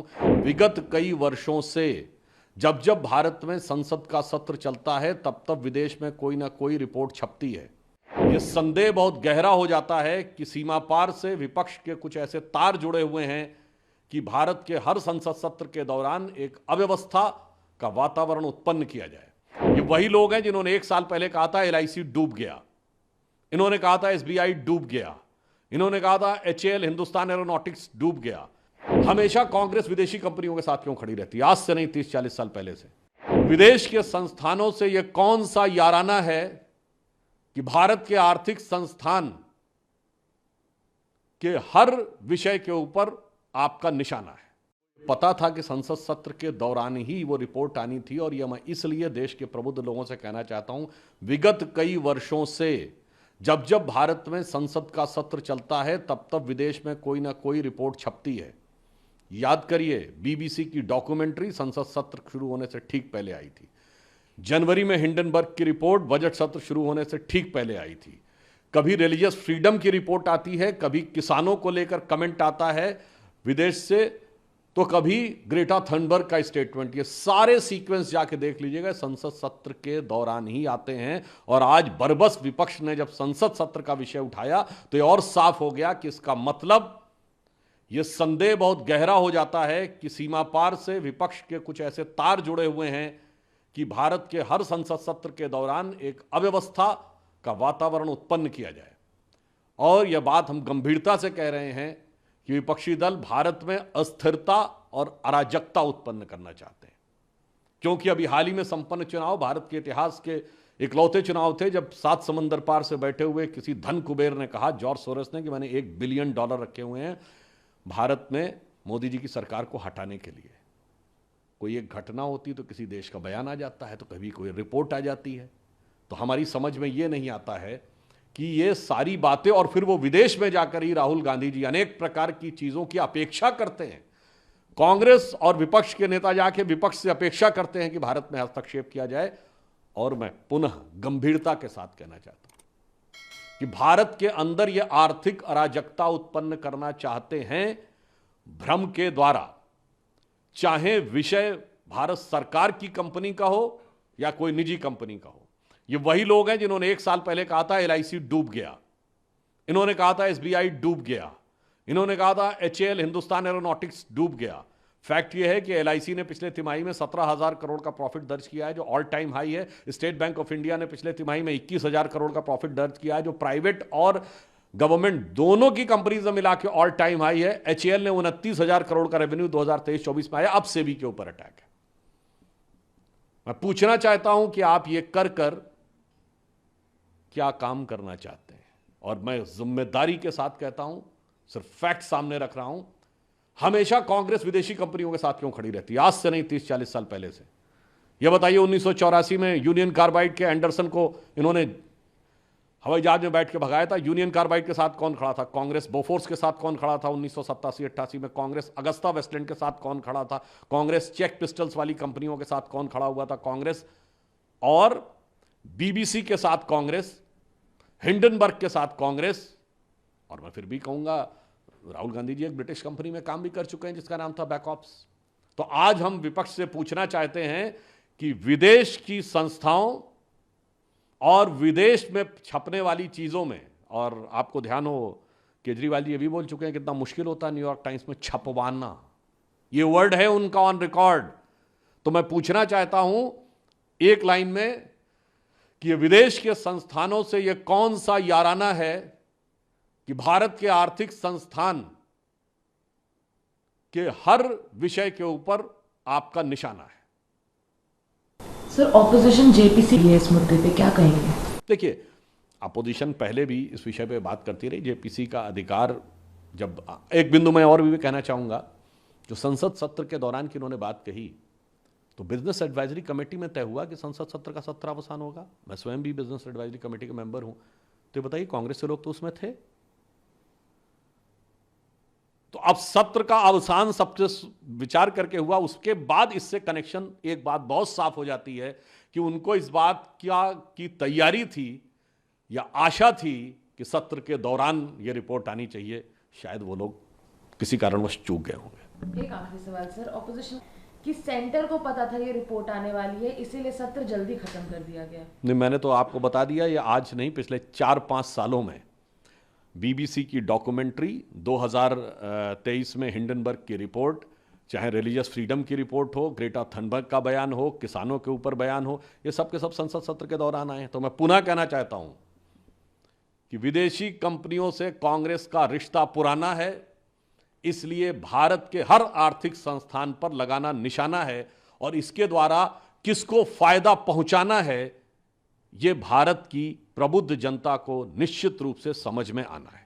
विगत कई वर्षों से जब जब भारत में संसद का सत्र चलता है तब तब विदेश में कोई ना कोई रिपोर्ट छपती है। यह संदेह बहुत गहरा हो जाता है कि सीमा पार से विपक्ष के कुछ ऐसे तार जुड़े हुए हैं कि भारत के हर संसद सत्र के दौरान एक अव्यवस्था का वातावरण उत्पन्न किया जाए। ये वही लोग हैं जिन्होंने 1 साल पहले कहा था LIC डूब गया, इन्होंने कहा था SBI डूब गया, इन्होंने कहा था HAL हिंदुस्तान एरोनॉटिक्स डूब गया। हमेशा कांग्रेस विदेशी कंपनियों के साथ क्यों खड़ी रहती है? आज से नहीं, 30-40 साल पहले से। विदेश के संस्थानों से यह कौन सा याराना है कि भारत के आर्थिक संस्थान के हर विषय के ऊपर आपका निशाना है? पता था कि संसद सत्र के दौरान ही वो रिपोर्ट आनी थी, और यह मैं इसलिए देश के प्रबुद्ध लोगों से कहना चाहता हूं। विगत कई वर्षों से जब जब भारत में संसद का सत्र चलता है तब तब विदेश में कोई ना कोई रिपोर्ट छपती है। याद करिए, BBC की डॉक्यूमेंट्री संसद सत्र शुरू होने से ठीक पहले आई थी। जनवरी में हिंडनबर्ग की रिपोर्ट बजट सत्र शुरू होने से ठीक पहले आई थी। कभी रिलीजियस फ्रीडम की रिपोर्ट आती है, कभी किसानों को लेकर कमेंट आता है विदेश से, तो कभी ग्रेटा थनबर्ग का स्टेटमेंट। ये सारे सीक्वेंस जाके देख लीजिएगा, संसद सत्र के दौरान ही आते हैं। और आज बरबस विपक्ष ने जब संसद सत्र का विषय उठाया तो ये और साफ हो गया कि इसका मतलब यह संदेह बहुत गहरा हो जाता है कि सीमा पार से विपक्ष के कुछ ऐसे तार जुड़े हुए हैं कि भारत के हर संसद सत्र के दौरान एक अव्यवस्था का वातावरण उत्पन्न किया जाए। और यह बात हम गंभीरता से कह रहे हैं कि विपक्षी दल भारत में अस्थिरता और अराजकता उत्पन्न करना चाहते हैं, क्योंकि अभी हाल ही में संपन्न चुनाव भारत के इतिहास के इकलौते चुनाव थे जब 7 समंदर पार से बैठे हुए किसी धन कुबेर ने कहा, जॉर्ज सोरोस ने, कि मैंने $1 बिलियन रखे हुए हैं भारत में मोदी जी की सरकार को हटाने के लिए। कोई एक घटना होती तो किसी देश का बयान आ जाता है, तो कभी कोई रिपोर्ट आ जाती है। तो हमारी समझ में ये नहीं आता है कि ये सारी बातें, और फिर वो विदेश में जाकर ही राहुल गांधी जी अनेक प्रकार की चीजों की अपेक्षा करते हैं। कांग्रेस और विपक्ष के नेता जाके विपक्ष से अपेक्षा करते हैं कि भारत में हस्तक्षेप किया जाए। और मैं पुनः गंभीरता के साथ कहना चाहता हूं कि भारत के अंदर ये आर्थिक अराजकता उत्पन्न करना चाहते हैं भ्रम के द्वारा, चाहे विषय भारत सरकार की कंपनी का हो या कोई निजी कंपनी का हो। ये वही लोग हैं जिन्होंने 1 साल पहले कहा था LIC डूब गया, इन्होंने कहा था SBI डूब गया, इन्होंने कहा था HAL हिंदुस्तान एरोनॉटिक्स डूब गया। फैक्ट यह है कि LIC ने पिछले तिमाही में 17,000 करोड़ का प्रॉफिट दर्ज किया है, जो ऑल टाइम हाई है। स्टेट बैंक ऑफ इंडिया ने पिछले तिमाही में 21,000 करोड़ का प्रॉफिट दर्ज किया है, जो प्राइवेट और गवर्नमेंट दोनों की कंपनीज में मिला के ऑल टाइम हाई है। HAL ने 29,000 करोड़ का रेवेन्यू 2023-24 में आया। अब सेबी के ऊपर अटैक है। मैं पूछना चाहता हूं कि आप ये कर क्या काम करना चाहते हैं? और मैं जिम्मेदारी के साथ कहता हूं, सिर्फ फैक्ट सामने रख रहा हूं। हमेशा कांग्रेस विदेशी कंपनियों के साथ क्यों खड़ी रहती है? आज से नहीं, 30-40 साल पहले से। यह बताइए, 1984 में यूनियन कार्बाइड के एंडरसन को इन्होंने हवाई जहाज में बैठ के भगाया था। यूनियन कार्बाइड के साथ कौन खड़ा था? कांग्रेस। बोफोर्स के साथ कौन खड़ा था 1987-88 में? कांग्रेस। अगस्ता वेस्टलैंड के साथ कौन खड़ा था? कांग्रेस। चेक पिस्टल्स वाली कंपनियों के साथ कौन खड़ा हुआ था? कांग्रेस। और BBC के साथ कांग्रेस, हिंडनबर्ग के साथ कांग्रेस। और मैं फिर भी कहूंगा, राहुल गांधी जी एक ब्रिटिश कंपनी में काम भी कर चुके हैं जिसका नाम था बैकऑप्स। तो आज हम विपक्ष से पूछना चाहते हैं कि विदेश की संस्थाओं और विदेश में छपने वाली चीजों में, और आपको ध्यान हो केजरीवाल जी ये भी बोल चुके हैं कितना मुश्किल होता है न्यूयॉर्क टाइम्स में छपवाना, ये वर्ड है उनका ऑन रिकॉर्ड। तो मैं पूछना चाहता हूं एक लाइन में कि ये विदेश के संस्थानों से ये कौन सा याराना है कि भारत के आर्थिक संस्थान के हर विषय के ऊपर आपका निशाना है? सर, ऑपोजिशन JPC है इस मुद्दे पे, क्या कहेंगे? देखिए, अपोजिशन पहले भी इस विषय पे बात करती रही। JPC का अधिकार, जब एक बिंदु में और भी कहना चाहूंगा, जो संसद सत्र के दौरान की उन्होंने बात कही, तो बिजनेस एडवाइजरी कमेटी में तय हुआ कि संसद सत्र का सत्रावसान होगा। मैं स्वयं भी बिजनेस एडवाइजरी कमेटी का मेंबर हूं। तो बताइए, कांग्रेस के लोग तो उसमें थे। तो अब सत्र का अवसान सबसे विचार करके हुआ, उसके बाद इससे कनेक्शन, एक बात बहुत साफ हो जाती है कि उनको इस बात की तैयारी थी या आशा थी कि सत्र के दौरान यह रिपोर्ट आनी चाहिए। शायद वो लोग किसी कारणवश चूक गए होंगे। एक आखिरी सवाल सर, ऑपोजिशन कि सेंटर को पता था ये रिपोर्ट आने वाली है, इसीलिए सत्र जल्दी खत्म कर दिया गया। नहीं, मैंने तो आपको बता दिया, ये आज नहीं, पिछले 4-5 सालों में बीबीसी की डॉक्यूमेंट्री, 2023 में हिंडनबर्ग की रिपोर्ट, चाहे रिलीजियस फ्रीडम की रिपोर्ट हो, ग्रेटा थनबर्ग का बयान हो, किसानों के ऊपर बयान हो, ये सब के सब संसद सत्र के दौरान आए हैं। तो मैं पुनः कहना चाहता हूं कि विदेशी कंपनियों से कांग्रेस का रिश्ता पुराना है, इसलिए भारत के हर आर्थिक संस्थान पर लगाना निशाना है और इसके द्वारा किसको फायदा पहुंचाना है, यह भारत की प्रबुद्ध जनता को निश्चित रूप से समझ में आना है।